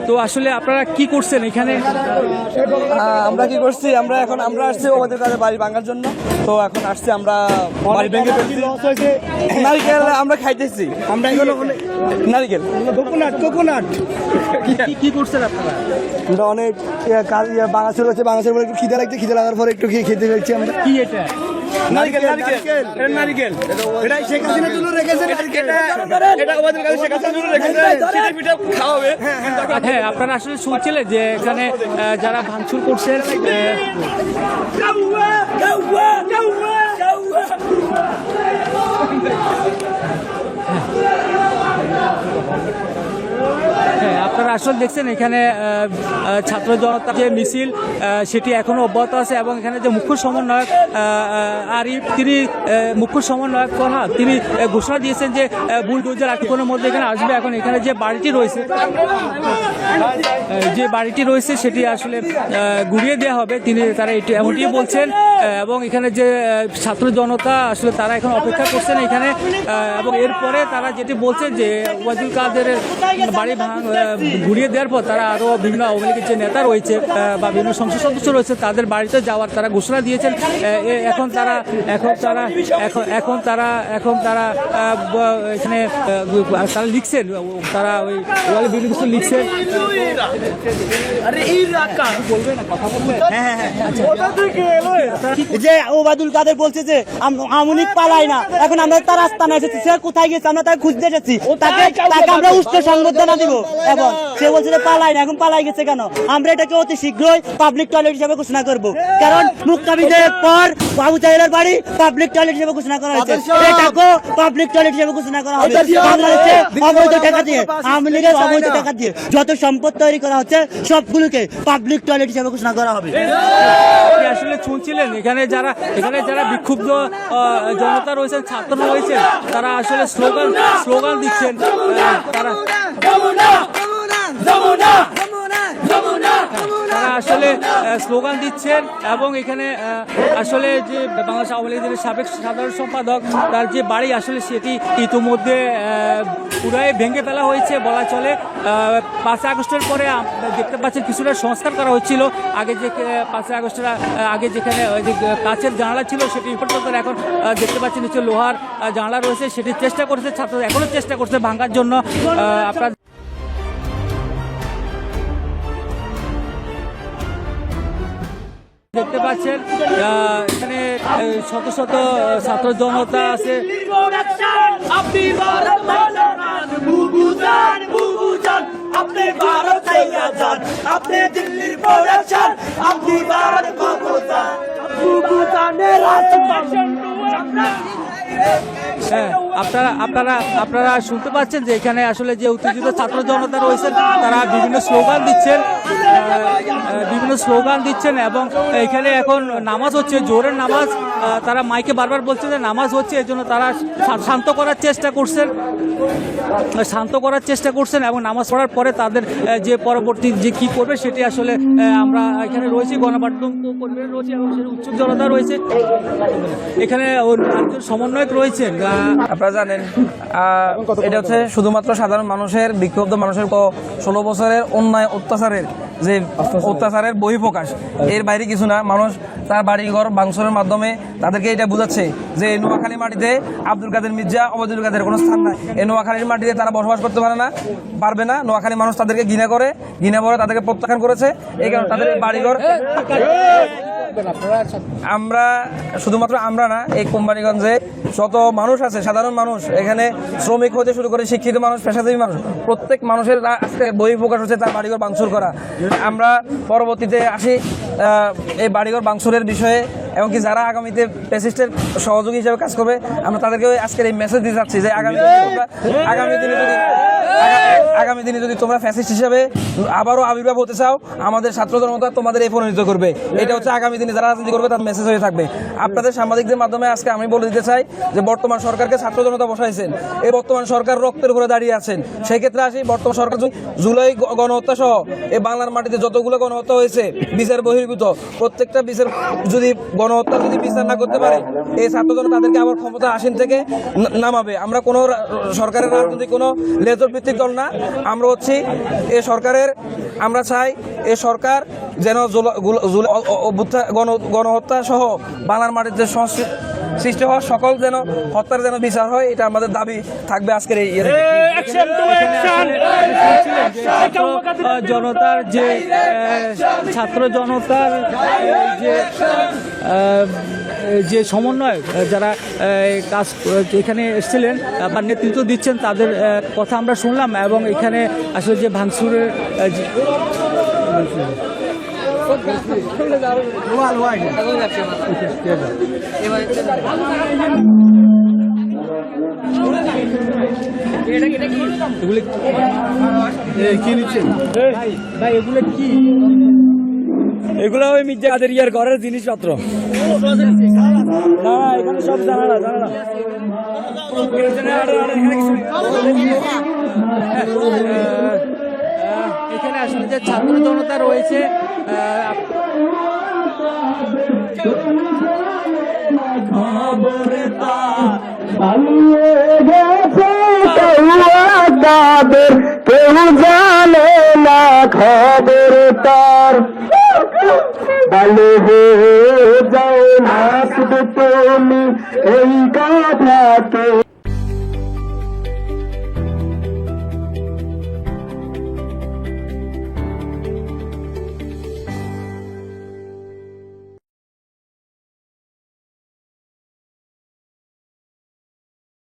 তো আসলে আপনারা কি করছেন এখানে? আমরা কি করছি, আমরা আসছি আমাদের কাছে বাড়ি ভাঙার জন্য। তো এখন আসছি আমরা বাড়ি ভেঙে ফেলছি। নারিকেল আমরা খাইতেছি, আমরা এখন নারিকেল কোকোনাট কি করছেন আপনারা? আমরা অনেক কাজ বাঙাচুর হচ্ছে, বাঙাচুর পরে একটু খিদে লাগছে, খিদে লাগার পরে একটু খেতে ফেলছি আমরা। কি এটা? নারিকেল এটা শেখ হাসিনা তুলে রেখেছে, এটা আমাদের কাছে শেখ হাসিনা তুলে রেখেছে, পিঠা খাওয়াবে। হ্যাঁ, আপনারা আসলে শুনছিলেন যে এখানে যারা ভাঙচুর করছেন হ্যাঁ, আপনারা আসলে দেখছেন এখানে ছাত্র জনতা যে মিছিল সেটি এখনো অব্যাহত আছে এবং এখানে যে মুখ্য সমন্বয়ক আরিফ, তিনি মুখ্য সমন্বয়ক তিনি ঘোষণা দিয়েছেন যে বুলডোজার কিছুক্ষণের মধ্যে এখানে আসবে। এখন এখানে যে বাড়িটি রয়েছে সেটি আসলে গুড়িয়ে দেওয়া হবে, তারা এমনটি বলছেন। এবং এখানে যে ছাত্র জনতা আসলে তারা এখন অপেক্ষা করছেন এখানে, এবং এরপরে তারা যেটি বলছেন যে ওয়াজুল কাদেরের বাড়ি ঘুরিয়ে দেওয়ার পর তারা আরও বিভিন্ন আওয়ামী লীগের যে নেতা রয়েছে বা বিভিন্ন সংসদ সদস্য রয়েছে তাদের বাড়িতে যাওয়ার তারা ঘোষণা দিয়েছেন। এখন তারা এখানে তারা লিখছেন, তারা ওই ওয়ালে বিভিন্ন কিছু লিখছেন। যে ওবায়দুল কাদের বলছে যে আওয়ামী লীগ পালায় না, এখন আমরা তার আস্তানা এসেছি, সে কোথায় গেছে আমরা তাকে খুঁজতে এসেছি, তাকে আমরা উচ্চ সংবর্ধনা দিব। এবং সে বলছে যে পালায় না, এখন পালাই গেছে কেন? আমরা এটাকে অতি শীঘ্রই পাবলিক টয়লেট হিসেবে ঘোষণা করব, কারণ মুক্তা বিজয়ের পর বাবু চাইলের বাড়ি পাবলিক টয়লেট হিসেবে ঘোষণা করা হয়েছে, এটাকেও পাবলিক টয়লেট হিসেবে ঘোষণা করা হবে। বাংলাদেশে অবৈধ টাকা দিয়ে, আওয়ামী লীগের অবৈধ টাকা দিয়ে যত সম্পদ তৈরি করা হচ্ছে সবগুলোকে পাবলিক টয়লেট হিসেবে ঘোষণা করা হবে। আসলে শুনছিলেন এখানে যারা বিক্ষুব্ধ জনতা রয়েছেন, ছাত্র রয়েছেন, তারা আসলে স্লোগান দিচ্ছেন। তারা আসলে স্লোগান দিচ্ছেন এবং এখানে আসলে যে বাংলাদেশ আওয়ামী লীগের সাবেক সাধারণ সম্পাদক, তার যে বাড়ি আসলে সেটি ইতিমধ্যে পুরাই ভেঙে ফেলা হয়েছে বলা চলে। 5 আগস্টের পরে দেখতে পাচ্ছেন কিছুটা সংস্কার করা হচ্ছিল। আগে যে 5 আগস্টের আগে যেখানে কাচের জানালা ছিল সেটি ইম্পোর্ট করে এখন দেখতে পাচ্ছেন নিচে লোহার জানালা রয়েছে, সেটি চেষ্টা করছে ছাত্ররা, এখনো চেষ্টা করছে ভাঙার জন্য। আপনার দেখতে পাচ্ছেন এখানে শত শত ছাত্র জনতা আছে। হ্যাঁ, আপনারা শুনতে পাচ্ছেন যে এখানে আসলে যে উত্তেজিত ছাত্র জনতা রয়েছেন তারা বিভিন্ন স্লোগান দিচ্ছেন এবং এখানে এখন নামাজ হচ্ছে, জোরের নামাজ। তারা মাইকে বারবার বলছে যে নামাজ হচ্ছে, এই জন্য তারা শান্ত করার চেষ্টা করছেন এবং নামাজ পড়ার পরে তাদের যে পরবর্তী যে কি করবে সেটি আসলে আমরা এখানে রয়েছি, গণমাধ্যম কর্মীরা রয়েছে এবং উৎসুক জনতা রয়েছে। এখানে সমন্বয়ক রয়েছেন। আপনারা জানেন এটা হচ্ছে শুধুমাত্র সাধারণ মানুষের, বিক্ষুব্ধ মানুষের 16 বছরের অন্যায় অত্যাচারের বহিঃপ্রকাশ, এর বাইরে কিছু না। মানুষ তার বাড়িঘর ভাঙচুরের মাধ্যমে তাদেরকে এটা বোঝাচ্ছে যে নোয়াখালী মাটিতে আব্দুল কাদের মির্জা, ওবায়দুল কাদের কোনো স্থান নাই। এই নোয়াখালীর মাটিতে তারা বসবাস করতে পারবে না। নোয়াখালী মানুষ তাদেরকে ঘৃণা করে তাদেরকে প্রত্যাখ্যান করেছে। এই কারণে তাদের বাড়িঘর আমরা না, এই কোম্পানিগঞ্জে যত মানুষ আছে, সাধারণ মানুষ, এখানে শ্রমিক হতে শুরু করে শিক্ষিত মানুষ, পেশাজীবী মানুষ, প্রত্যেক মানুষের আজকে বহিঃপ্রকাশ হচ্ছে তার বাড়িঘর ভাঙচুর করা। আমরা পরবর্তীতে আসি এই বাড়িঘর ভাঙচুরের বিষয়ে, এমনকি যারা আগামীতে ফ্যাসিস্টের সহযোগী হিসেবে কাজ করবে আমরা তাদেরকে আজকের এই মেসেজ দিতে চাচ্ছি যে আগামী দিনে যদি আগামী দিনে যদি তোমরা ফ্যাসিস্ট হিসেবে আবারও আবির্ভাব হতে চাও, আমাদের ছাত্র জনতা তোমাদের এই পরিণত করবে। এটা হচ্ছে আগামী দিনে যারা রাজনীতি করবে তার মেসেজ হয়ে থাকবে। আপনাদের সাংবাদিকদের মাধ্যমে আজকে আমি বলে দিতে চাই যে বর্তমান সরকারকে ছাত্র জনতা বসাইছেন, এই বর্তমান সরকার রক্তের উপরে দাঁড়িয়ে আছেন। সেই ক্ষেত্রে আসি, বর্তমান সরকার জুলাই গণহত্যা সহ এই বাংলার মাটিতে যতগুলো গণহত্যা হয়েছে বিচার বহির্ভূত, প্রত্যেকটা বিচার যদি গণহত্যা যদি বিচার না করতে পারে, এই ছাত্র জনতা তাদেরকে আবার ক্ষমতা আসীন থেকে নামাবে। আমরা কোনো সরকারের রাজনৈতিক কোনো লেজর ভিত্তিক দল না, আমরা হচ্ছি এই সরকারের, আমরা চাই এই সরকার যেন গণহত্যা সহ বাংলার মাটিতে সৃষ্টি হওয়া সকল যেন হত্যার যেন বিচার হয়, এটা আমাদের দাবি থাকবে আজকের এই জনতার যে ছাত্র জনতার যে সমন্বয় যারা কাজ এখানে এসেছিলেন বা নেতৃত্ব দিচ্ছেন তাদের কথা আমরা শুনলাম। এবং এখানে আসলে যে ভাঙচুরের এগুলো ওই মির্জা কাদের ইয়ার ঘরের জিনিসপত্র। এখানে সব জানা না এখানে আসলে যে ছাত্র জনতা রয়েছে কেউ জানে না খবর তার, ভালো হয়ে যাও না শুধু তুমি এই কথাকে।